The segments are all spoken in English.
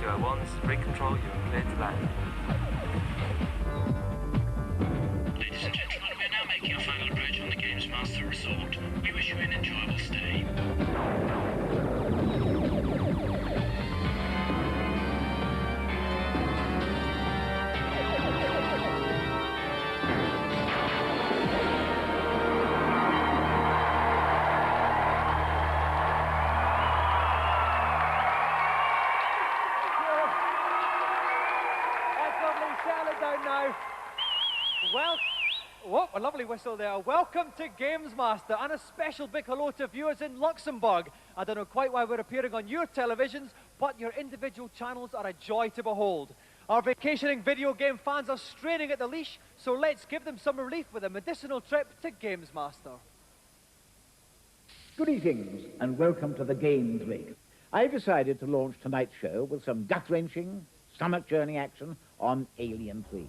201s, recontrol, you are clear to land. Ladies and gentlemen, we are now making our final approach on the Gamesmaster Resort. We wish you an enjoyable stay. Well, whoop, a lovely whistle there. Welcome to Gamesmaster, and a special big hello to viewers in Luxembourg. I don't know quite why we're appearing on your televisions, but your individual channels are a joy to behold. Our vacationing video game fans are straining at the leash, so let's give them some relief with a medicinal trip to Gamesmaster. Greetings and welcome to the Games Week. I've decided to launch tonight's show with some gut-wrenching, stomach-churning action on Alien 3.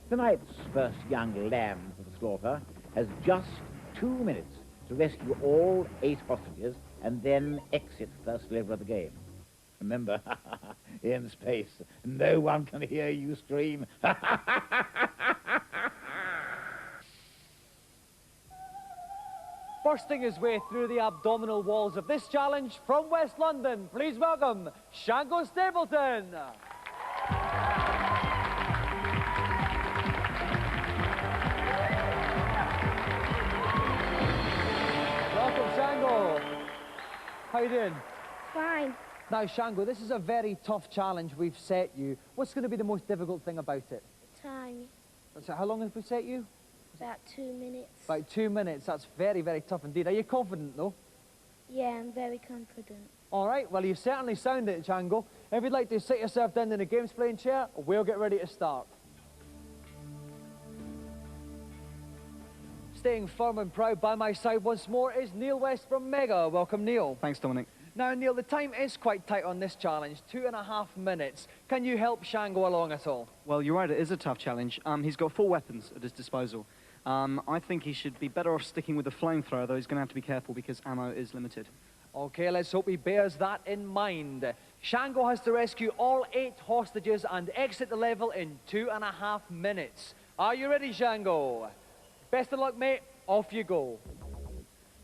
Tonight's first young lamb for the slaughter has just 2 minutes to rescue all 8 hostages and then exit first level of the game. Remember, in space, no one can hear you scream. Bursting his way through the abdominal walls of this challenge, from West London, please welcome Shango Stapleton. Welcome, Shango. How you doing? Fine. Now, Shango, this is a very tough challenge we've set you. What's going to be the most difficult thing about it? Time. So how long have we set you? About 2 minutes. About 2 minutes. That's very, very tough indeed. Are you confident, though? Yeah, I'm very confident. All right, well, you certainly sound it, Django. If you'd like to sit yourself down in a games playing chair, we'll get ready to start. Staying firm and proud by my side once more is Neil West from Mega. Welcome, Neil. Thanks, Dominic. Now, Neil, the time is quite tight on this challenge, 2.5 minutes. Can you help Shango along at all? Well, you're right, it is a tough challenge. He's got 4 weapons at his disposal. I think he should be better off sticking with the flamethrower, though he's going to have to be careful because ammo is limited. Okay, let's hope he bears that in mind. Shango has to rescue all 8 hostages and exit the level in 2.5 minutes. Are you ready, Shango? Best of luck, mate. Off you go.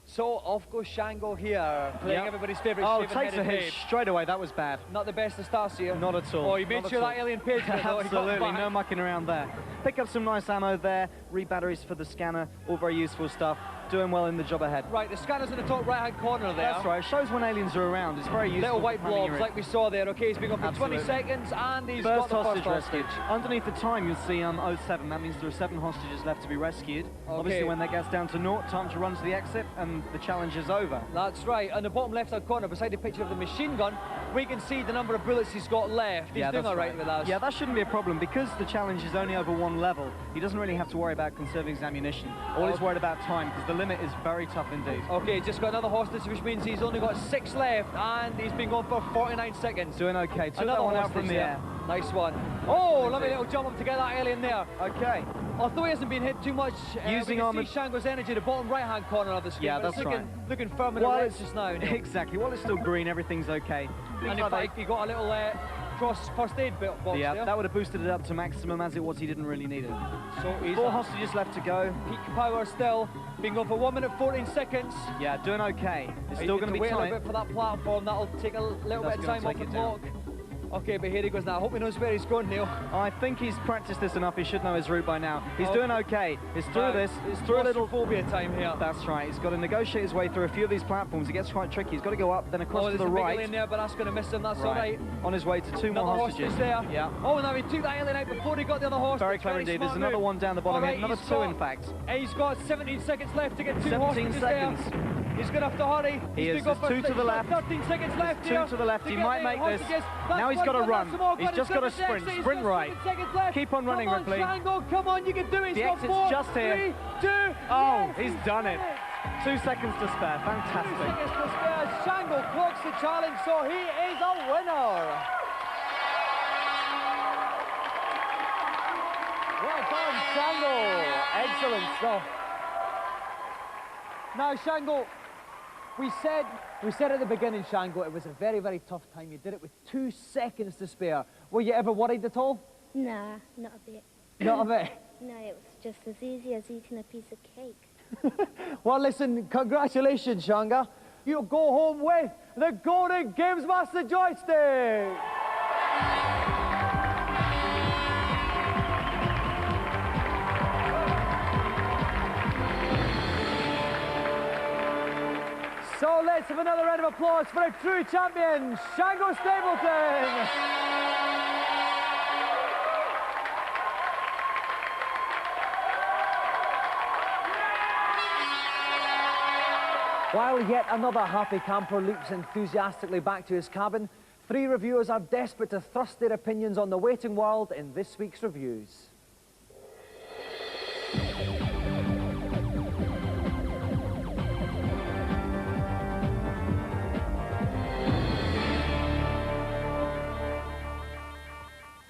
So, off goes Shango here, playing everybody's favourite takes a hit straight away. That was bad. Not the best of starts here. Not at all. Oh, you made sure that alien page. Absolutely, no mucking around there. Pick up some nice ammo there, re-batteries for the scanner, all very useful stuff. Doing well in the job ahead. Right, the scanner's in the top right-hand corner there. That's right, shows when aliens are around. It's very useful. Little white blobs like we saw there. Okay, he's been on for 20 seconds and he's got the first hostage. Underneath the time you'll see 07. That means there are 7 hostages left to be rescued. Okay. Obviously when that gets down to 0, time to run to the exit and the challenge is over. That's right. On the bottom left-hand corner, beside the picture of the machine gun, we can see the number of bullets he's got left. He's doing all right with us. Yeah, that shouldn't be a problem. Because the challenge is only over 1 level, he doesn't really have to worry about conserving his ammunition. All he's worried about time, because the limit is very tough indeed. Okay, just got another hostage, which means he's only got 6 left, and he's been going for 49 seconds. Doing okay. Took another that one out from the air. Nice one. Oh, lovely little jump up to get that alien there. Okay. Although he hasn't been hit too much, using we can see Shango's energy, the bottom right-hand corner of the screen. Yeah, that's right. Looking firm in the legs just now. Exactly. While it's still green, everything's okay. And in fact, he got a little first aid box there. That would have boosted it up to maximum. As it was, he didn't really need it. So he's 4 hostages left to go. Peak power still. Being going for 1 minute 14 seconds. Yeah, doing okay. It's still going to be wait tight. a little bit for that platform. That'll take a little bit of time off the clock. Okay, but here he goes now. I hope he knows where he's going, Neil. I think he's practiced this enough. He should know his route by now. He's doing okay. He's through this. He's through a little phobia time here. That's right. He's got to negotiate his way through a few of these platforms. It gets quite tricky. He's got to go up, then across to the right. In there, but that's going to miss him. That's all right. On his way to 2 more hostages. There. Yeah. Oh, now he took that alien out before he got the other hostage. Very clever indeed. There's another one down the bottom here. Another 2, in fact. He's got 17 seconds left to get 2 17 seconds. There. He's going to have to hurry. There's 2 to the left. 13 seconds left. 2 to the left. He might make this. Now he's got to run. He's just got to sprint. Sprint right. Keep on running, Ripley. Come on, you can do it. The exit's just here. 3, 2. Oh, he's done it. 2 seconds to spare. Fantastic. 2 seconds to spare. Shango clocks the challenge, so he is a winner. Well done, Shango. Excellent stuff. Now, Shango, We said at the beginning, Shango, it was a very, very tough time. You did it with 2 seconds to spare. Were you ever worried at all? Nah, not a bit. Not a bit. No, it was just as easy as eating a piece of cake. Well, listen, congratulations, Shanga. You'll go home with the Golden Gamesmaster joystick. So let's have another round of applause for a true champion, Shango Stapleton. While yet another happy camper leaps enthusiastically back to his cabin, 3 reviewers are desperate to thrust their opinions on the waiting world in this week's reviews.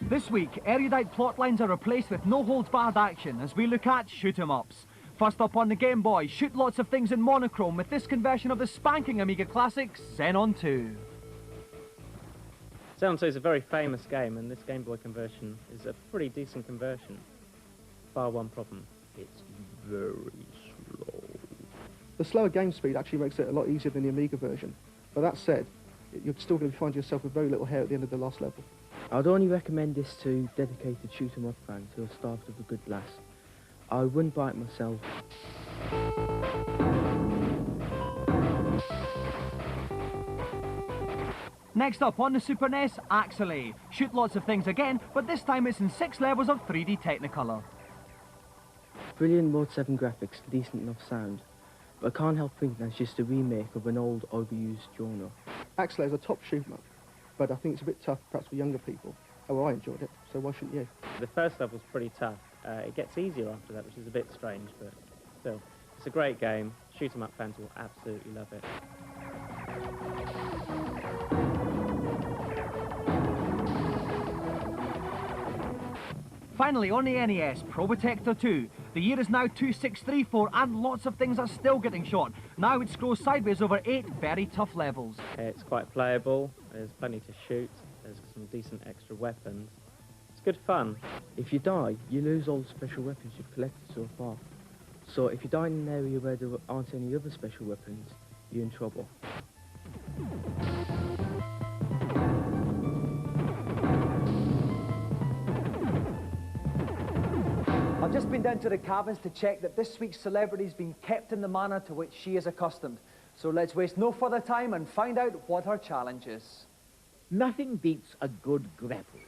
This week, erudite plotlines are replaced with no-holds-barred action as we look at shoot-'em-ups. First up on the Game Boy, shoot lots of things in monochrome with this conversion of the spanking Amiga classic, Xenon 2. Xenon 2 is a very famous game, and this Game Boy conversion is a pretty decent conversion. Bar one problem, it's very slow. The slower game speed actually makes it a lot easier than the Amiga version. But that said, you're still going to find yourself with very little hair at the end of the last level. I'd only recommend this to dedicated shoot-'em-up fans who are starved of a good laugh. I wouldn't buy it myself. Next up on the Super NES, Axelay. Shoot lots of things again, but this time it's in 6 levels of 3D Technicolor. Brilliant Mode 7 graphics, decent enough sound. But I can't help thinking that's just a remake of an old, overused genre. Axelay is a top shoot-'em-up, but I think it's a bit tough, perhaps for younger people. Oh, well, I enjoyed it, so why shouldn't you? The first level's pretty tough. It gets easier after that, which is a bit strange, but still. It's a great game. Shoot-'em-up fans will absolutely love it. Finally, on the NES, Probotector 2. The year is now 2634 and lots of things are still getting shot. Now it scrolls sideways over 8 very tough levels. It's quite playable. There's plenty to shoot. There's some decent extra weapons. It's good fun. If you die, you lose all the special weapons you've collected so far. So if you die in an area where there aren't any other special weapons, you're in trouble. I've just been down to the cabins to check that this week's celebrity's been kept in the manner to which she is accustomed. So let's waste no further time and find out what her challenge is. Nothing beats a good grapple.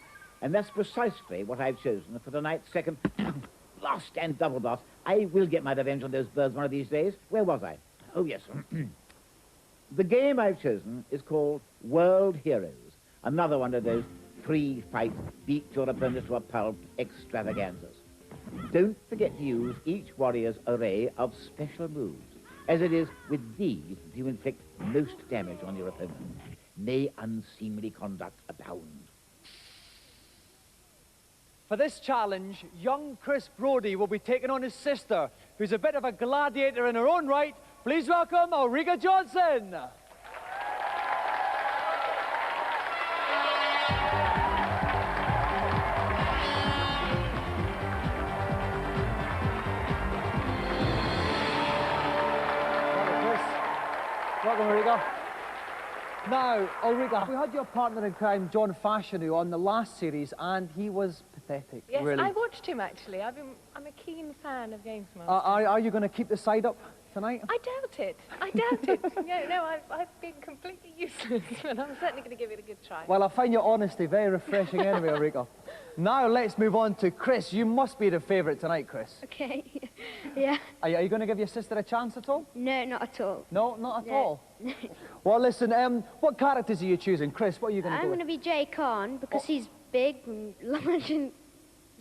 And that's precisely what I've chosen for tonight's second lost and double lost. I will get my revenge on those birds one of these days. Where was I? Oh, yes. The game I've chosen is called World Heroes. Another one of those free-fight, beat your opponent to a pulp extravaganzas. Don't forget to use each warrior's array of special moves, as it is with these that you inflict most damage on your opponent. May unseemly conduct abound. For this challenge, young Chris Brody will be taking on his sister, who's a bit of a gladiator in her own right. Please welcome Ulrika Johnson. Welcome, Ulrika. Now, Ulrika, we had your partner in crime, John Fashanu, on the last series, and he was pathetic, yes, really. I watched him, actually. I'm a keen fan of Gamesmaster. Are you going to keep the side up tonight? I doubt it. I doubt it. No, I've been completely useless, but I'm certainly going to give it a good try. Well, I find your honesty very refreshing anyway, Ulrika. Now, let's move on to Chris. You must be the favourite tonight, Chris. Okay, yeah. Are you going to give your sister a chance at all? No, not at all. No, not at No. all? Well, listen, what characters are you choosing? Chris, what are you going to I'm do? going to be Jay Khan because he's big and large and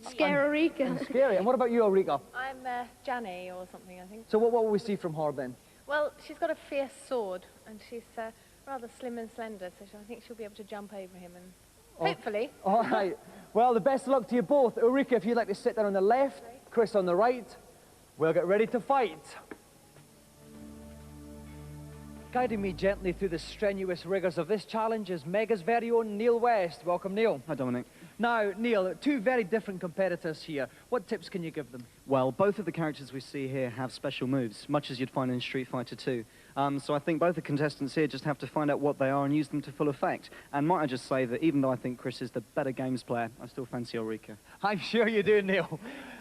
scary. And scary. And what about you, Ulrika? I'm Janny or something, I think. So what will we see from her then? Well, she's got a fierce sword, and she's rather slim and slender, so I think she'll be able to jump over him and hopefully. All right. Well, the best of luck to you both. Ulrika, if you'd like to sit there on the left, Chris on the right, we'll get ready to fight. Guiding me gently through the strenuous rigours of this challenge is Mega's very own Neil West. Welcome, Neil. Hi, Dominic. Now, Neil, two very different competitors here. What tips can you give them? Well, both of the characters we see here have special moves, much as you'd find in Street Fighter 2. So I think both the contestants here just have to find out what they are and use them to full effect. And might I just say that even though I think Chris is the better games player, I still fancy Ulrika. I'm sure you do, Neil.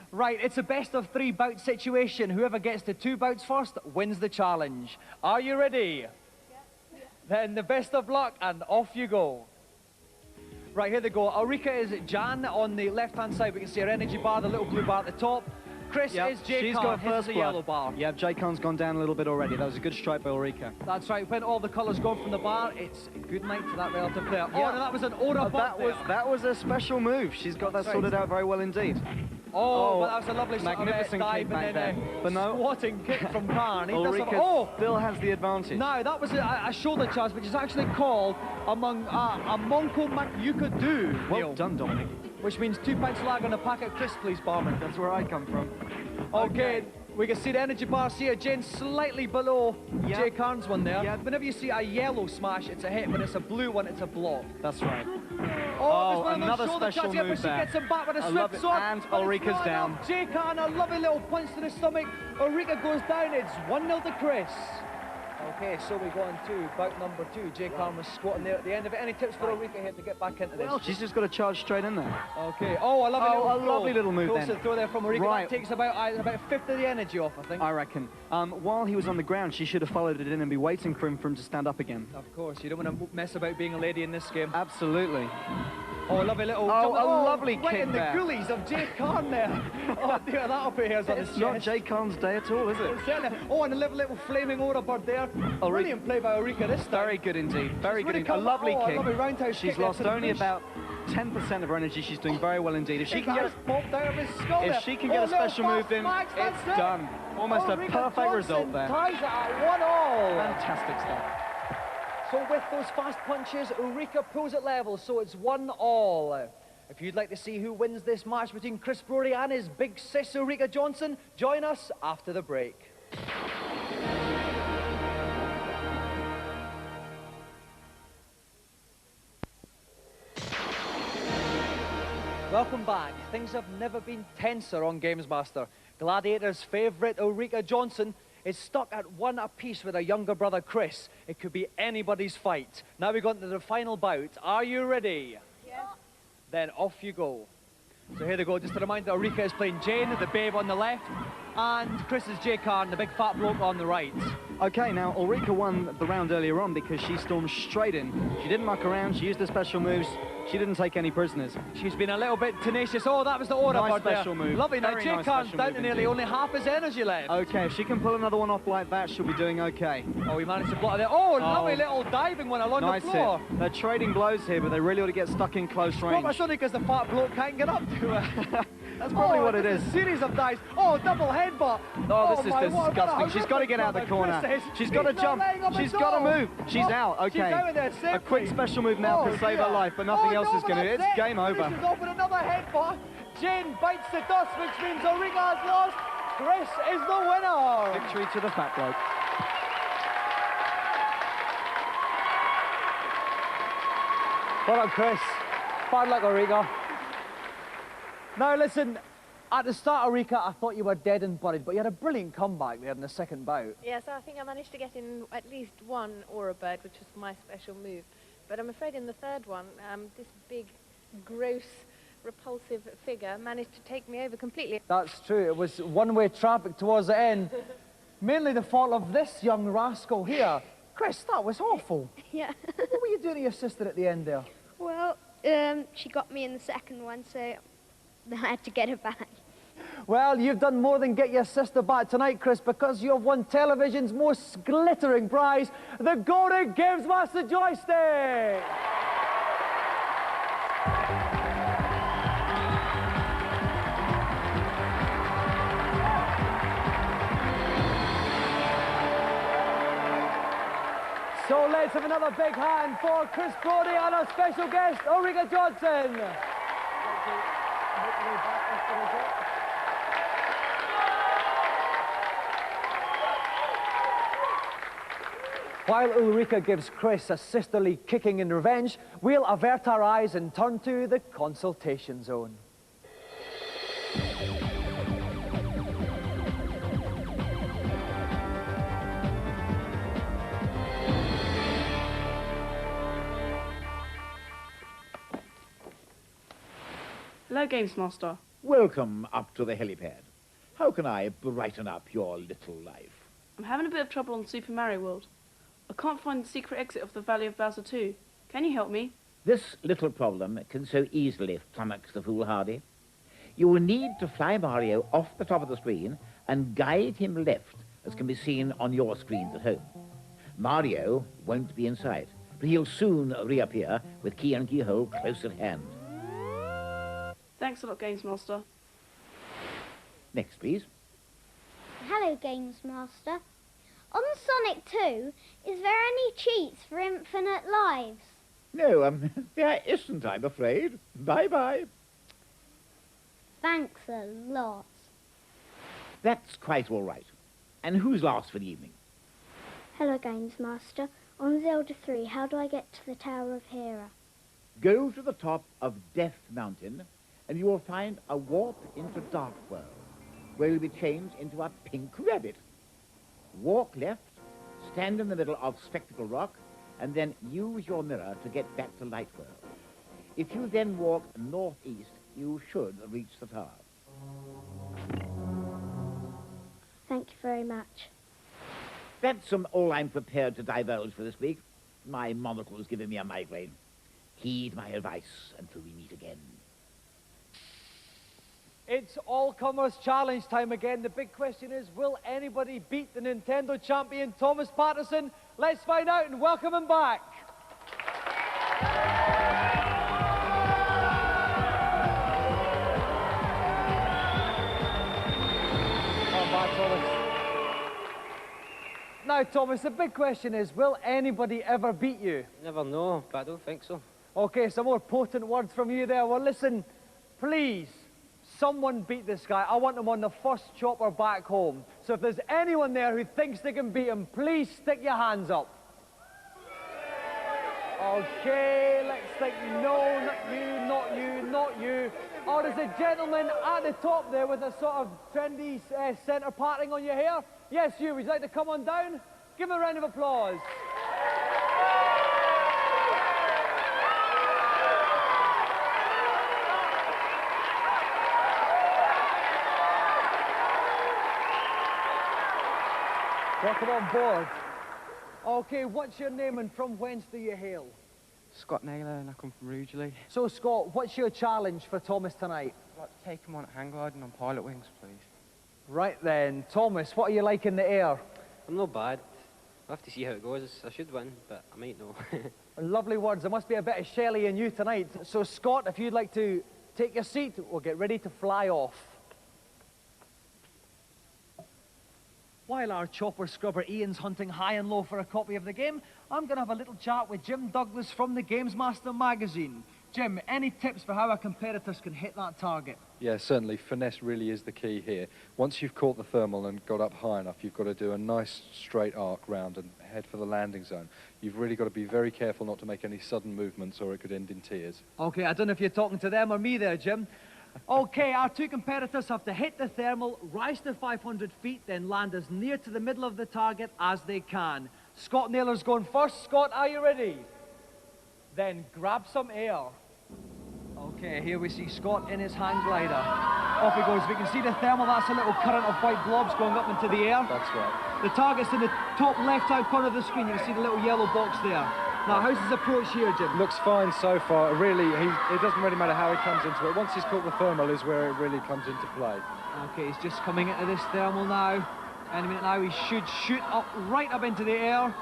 Right, it's a best-of-3 bout situation. Whoever gets to 2 bouts first wins the challenge. Are you ready? Yeah. Then the best of luck, and off you go. Right, here they go. Ulrika is Jan on the left-hand side. We can see her energy bar, the little blue bar at the top. Chris is J-Khan. She's got His is first the blood. yellow bar. Yeah, J-Khan's gone down a little bit already. That was a good strike by Ulrika. That's right. When all the colours go from the bar, it's a good night to that relative player. Oh, no, that was an aura bump there. That was a special move. She's got that sorted out very well indeed. Oh, but that was a lovely sort magnificent of, kick dive back and there. then But no, squatting kick from Khan. Ulrika still has the advantage. No, that was a shoulder charge, which is actually called a Monko Makyuka Do. Well done, Dominic. Which means 2 pints lag on a packet, Chris, please, barman. That's where I come from. Okay. We can see the energy bars here. Jane slightly below Jay Khan's one there. Yep. Whenever you see a yellow smash, it's a hit. When it's a blue one, it's a block. That's right. Oh, another special move but she there. gets him back with a I love swift it. sword. And but Ulrika's it's not down. enough. Jay Khan, a lovely little punch to the stomach. Ulrika goes down. It's 1-0 to Chris. Okay, so we go on to bout number 2. Jay Khan was squatting there at the end of it. Any tips for Ulrika here to get back into this? Well, she's just got to charge straight in there. Okay. Oh, a lovely little move Close then. throw there from Ulrika. Right. That takes about a fifth of the energy off, I think. I reckon. While he was on the ground, she should have followed it in and be waiting for him to stand up again. Of course, you don't want to mess about being a lady in this game. Absolutely. Oh, lovely little... lovely right kick in the there. goalies of Jay Khan there. Oh, dear, that'll put hairs on his chest. It's not Jay Khan's day at all, is it? Certainly. Oh, and a little flaming aura bird there. Brilliant play by Ulrika this time. Very good indeed. Very good. Really A lovely kick. A lovely roundhouse She's kick lost there to the only fish. about 10% of her energy. She's doing very well indeed. If she can get popped out of his skull if there. she can get a special move in, it's done. Almost a Ulrika perfect Johnson result there. ties it at 1-1. Fantastic stuff. So with those fast punches, Ulrika pulls it level, so it's 1-1. If you'd like to see who wins this match between Chris Brody and his big sis Ulrika Johnson, join us after the break. Welcome back. Things have never been tenser on Gamesmaster. Gladiator's favourite Ulrika Johnson is stuck at 1 apiece with her younger brother Chris. It could be anybody's fight. Now we go into the final bout. Are you ready? Yes. Then off you go. So here they go. Just a reminder, Ulrika is playing Jane, the babe on the left, and Chris is Jay Khan, the big fat bloke on the right. Okay, now Ulrika won the round earlier on because she stormed straight in. She didn't muck around. She used her special moves. She didn't take any prisoners. She's been a little bit tenacious. Oh, that was the aura Nice bird there. special move. Lovely. Now Very Jay nice Khan's special down move to nearly indeed. only half his energy left. Okay, if she can pull another one off like that, she'll be doing okay. Oh, he managed to block it there. Oh, lovely little diving one along Nice the floor. hit. They're trading blows here, but they really ought to get stuck in close range. Probably only because the fat bloke can't get up to it. That's probably what it is. A series of dives. Oh, double headbutt. Oh, this is my, what disgusting. a She's got to get out of the corner. She's got to jump. She's got to move. She's out. Okay. She's out there safely. A quick special move now could save her life, but nothing else is going to. It's game over. This is open another headbutt. Jane bites the dust, which means Ulrika has lost. Chris is the winner. Victory to the fat bloke. Well done, Chris. Bad luck, Ulrika. Now, listen, at the start, Ulrika, I thought you were dead and buried, but you had a brilliant comeback there in the second bout. Yes, I think I managed to get in at least one aura bird, which was my special move. But I'm afraid in the third one, this big, gross, repulsive figure managed to take me over completely. That's true. It was one-way traffic towards the end. Mainly the fault of this young rascal here. Chris, that was awful. Yeah. What were you doing to your sister at the end there? Well, she got me in the second one, so I had to get her back. Well, you've done more than get your sister back tonight, Chris, because you have won television's most glittering prize, the Golden Gamesmaster joystick! So let's have another big hand for Chris Brody and our special guest, Ulrika Johnson. While Ulrika gives Chris a sisterly kicking in revenge, we'll avert our eyes and turn to the consultation zone. Hello, Gamesmaster. Welcome up to the helipad. How can I brighten up your little life? I'm having a bit of trouble on Super Mario World. I can't find the secret exit of the Valley of Bowser 2. Can you help me? This little problem can so easily flummox the foolhardy. You will need to fly Mario off the top of the screen and guide him left, as can be seen on your screens at home. Mario won't be in sight, but he'll soon reappear with key and keyhole close at hand. Thanks a lot, Gamesmaster. Next, please. Hello, Games Master. On Sonic 2, is there any cheats for infinite lives? No, there isn't, I'm afraid. Bye-bye. Thanks a lot. That's quite all right. And who's last for the evening? Hello, Games Master. On Zelda 3, how do I get to the Tower of Hera? Go to the top of Death Mountain, and you will find a warp into Dark World, where you'll be changed into a pink rabbit. Walk left, stand in the middle of Spectacle Rock, and then use your mirror to get back to Light World. If you then walk northeast, you should reach the tower. Thank you very much. That's all I'm prepared to divulge for this week. My monocle's giving me a migraine. Heed my advice until we meet again. It's all-comers challenge time again. The big question is, will anybody beat the Nintendo champion Thomas Patterson? Let's find out and welcome him back. Come back, Thomas. Now, Thomas, the big question is, will anybody ever beat you? Never know, but I don't think so. Okay, some more potent words from you there. Well, listen, please. Someone beat this guy. I want him on the first chopper back home. So if there's anyone there who thinks they can beat him, please stick your hands up. Okay, let's think. No, not you, not you, not you. Oh, there's a gentleman at the top there with a sort of trendy centre parting on your hair. Yes, you. Would you like to come on down? Give him a round of applause. Welcome on board. Okay, what's your name and from whence do you hail? Scott Naylor and I come from Rugeley. So, Scott, what's your challenge for Thomas tonight? I'd like to take him on hang gliding on pilot wings, please. Right then. Thomas, what are you like in the air? I'm not bad. I'll have to see how it goes. I should win, but I might know. Lovely words. There must be a bit of Shelley in you tonight. So, Scott, if you'd like to take your seat, we'll get ready to fly off. While our chopper scrubber Ian's hunting high and low for a copy of the game, I'm going to have a little chat with Jim Douglas from the Gamesmaster magazine. Jim, any tips for how our competitors can hit that target? Yeah, certainly. Finesse really is the key here. Once you've caught the thermal and got up high enough, you've got to do a nice straight arc round and head for the landing zone. You've really got to be very careful not to make any sudden movements or it could end in tears. Okay, I don't know if you're talking to them or me there, Jim. Okay, our two competitors have to hit the thermal, rise to 500 feet, then land as near to the middle of the target as they can. Scott Naylor's going first. Scott, are you ready? Then grab some air. Okay, here we see Scott in his hang glider. Off he goes. We can see the thermal. That's a little current of white blobs going up into the air. That's right. The target's in the top left-hand corner of the screen. You can see the little yellow box there. Now, how's his approach here, Jim? Looks fine so far. Really, it doesn't really matter how he comes into it. Once he's caught the thermal is where it really comes into play. Okay, he's just coming into this thermal now. Any minute now, he should shoot up, right up into the air.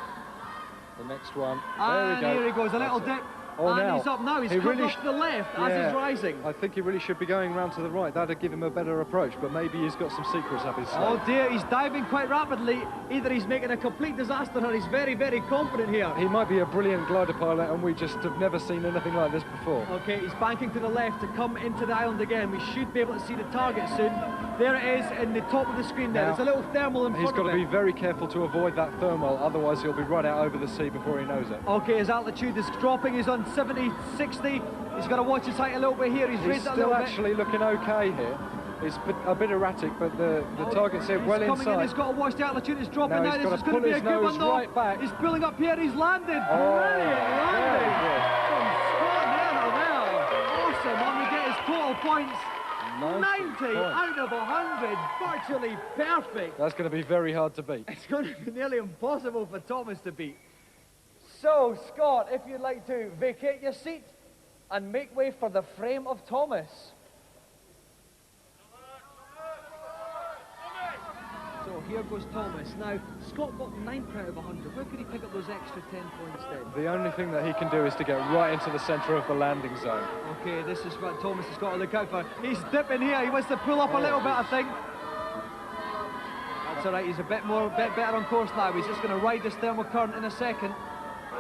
The next one. And there we go. here he goes, a little dip. Oh, and now. he's up now. He's He come really off to the left as he's rising. I think he really should be going round to the right. That'd give him a better approach, but maybe he's got some secrets up his sleeve. Oh dear, he's diving quite rapidly. Either he's making a complete disaster or he's very, very confident here. He might be a brilliant glider pilot, and we just have never seen anything like this before. Okay, he's banking to the left to come into the island again. We should be able to see the target soon. There it is in the top of the screen there. There's a little thermal in front of He's got to it. be very careful to avoid that thermal, otherwise he'll be right out over the sea before he knows it. Okay, his altitude is dropping. He's on 70, 60. He's got to watch his height a little bit here. He's raised it a still little bit. actually looking okay here. It's a bit erratic, but the target's here well coming inside. In, he's got to watch the altitude. It's dropping now. This is going to be a good one, though. Right back. He's pulling up here. He's landed. Oh, Brilliant landing from Scott Naylor there. Awesome. And we get his total points. 90 out of 100. Virtually perfect. That's going to be very hard to beat. It's going to be nearly impossible for Thomas to beat. So, Scott, if you'd like to vacate your seat and make way for the frame of Thomas. So here goes Thomas. Now, Scott got 9th out of 100. Where could he pick up those extra 10 points then? The only thing that he can do is to get right into the centre of the landing zone. Okay, this is what Thomas has got to look out for. He's dipping here. He wants to pull up a little bit, I think. That's all right. He's a bit better on course now. He's just going to ride this thermal current in a second.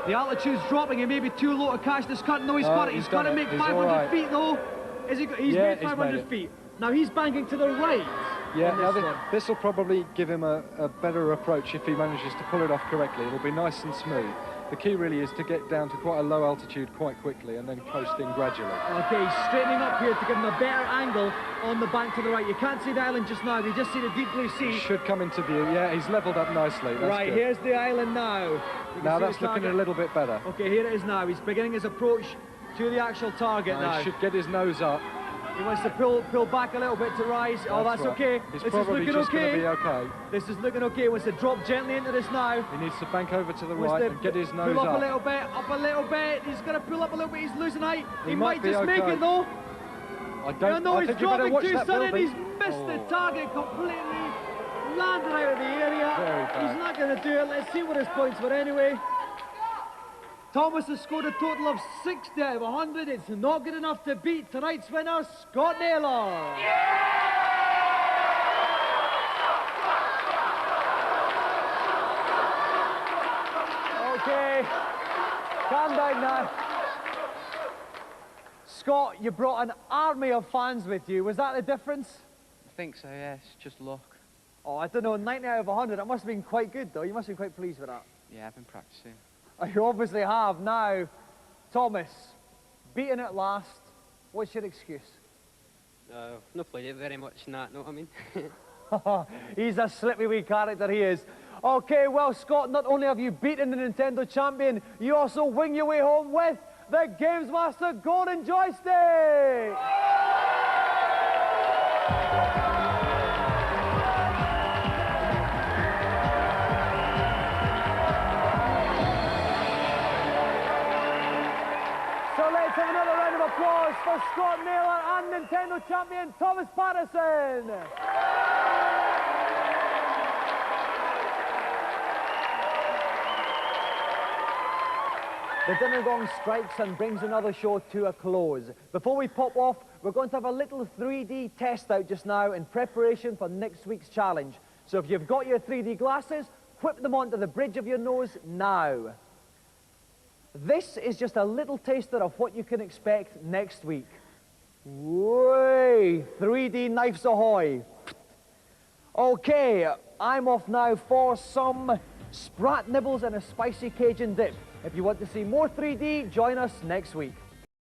The altitude's dropping. He may be too low to catch this cut. No, he's got it. He's got to make 500 feet, though. He's made 500 feet. Now he's banking to the right. Yeah, this will probably give him a better approach if he manages to pull it off correctly. It'll be nice and smooth. The key really is to get down to quite a low altitude quite quickly and then coast in gradually. Okay, he's straightening up here to give him a better angle on the bank to the right. You can't see the island just now. You just see the deep blue sea. He should come into view. Yeah, he's levelled up nicely. That's right, good. here's the island now. Now that's looking a little bit better. Okay, here it is now. He's beginning his approach to the actual target now. He should get his nose up. He wants to pull back a little bit to rise. Oh, that's right. okay. It's this probably is looking just okay. Be okay. This is looking okay. He wants to drop gently into this now. He needs to bank over to the right and get his nose up. up. Up a little bit. He's going to pull up a little bit. He's losing height. He might just okay. make it though. I don't know. I He's think you better dropping watch too that sudden. building. He's missed the target completely. Landed out of the area. He's not going to do it. Let's see what his points were anyway. Thomas has scored a total of 60 out of 100. It's not good enough to beat tonight's winner, Scott Naylor. Okay, calm down now. Scott, you brought an army of fans with you. Was that the difference? I think so, yes. Just luck. Oh, I don't know, 90 out of 100. That must have been quite good, though. You must have been quite pleased with that. Yeah, I've been practicing. You obviously have. Now, Thomas, beaten at last. What's your excuse? I've not played it very much, know what I mean? He's a slippy wee character, he is. Okay, well, Scott, not only have you beaten the Nintendo champion, you also wing your way home with the Gamesmaster Golden Joystick! So let's have another round of applause for Scott Naylor and Nintendo champion Thomas Patterson. The dinner gong strikes and brings another show to a close. Before we pop off, we're going to have a little 3D test out just now in preparation for next week's challenge. So if you've got your 3D glasses, whip them onto the bridge of your nose now. This is just a little taster of what you can expect next week. Way, 3D knives ahoy. Okay, I'm off now for some sprat nibbles and a spicy Cajun dip. If you want to see more 3D, join us next week.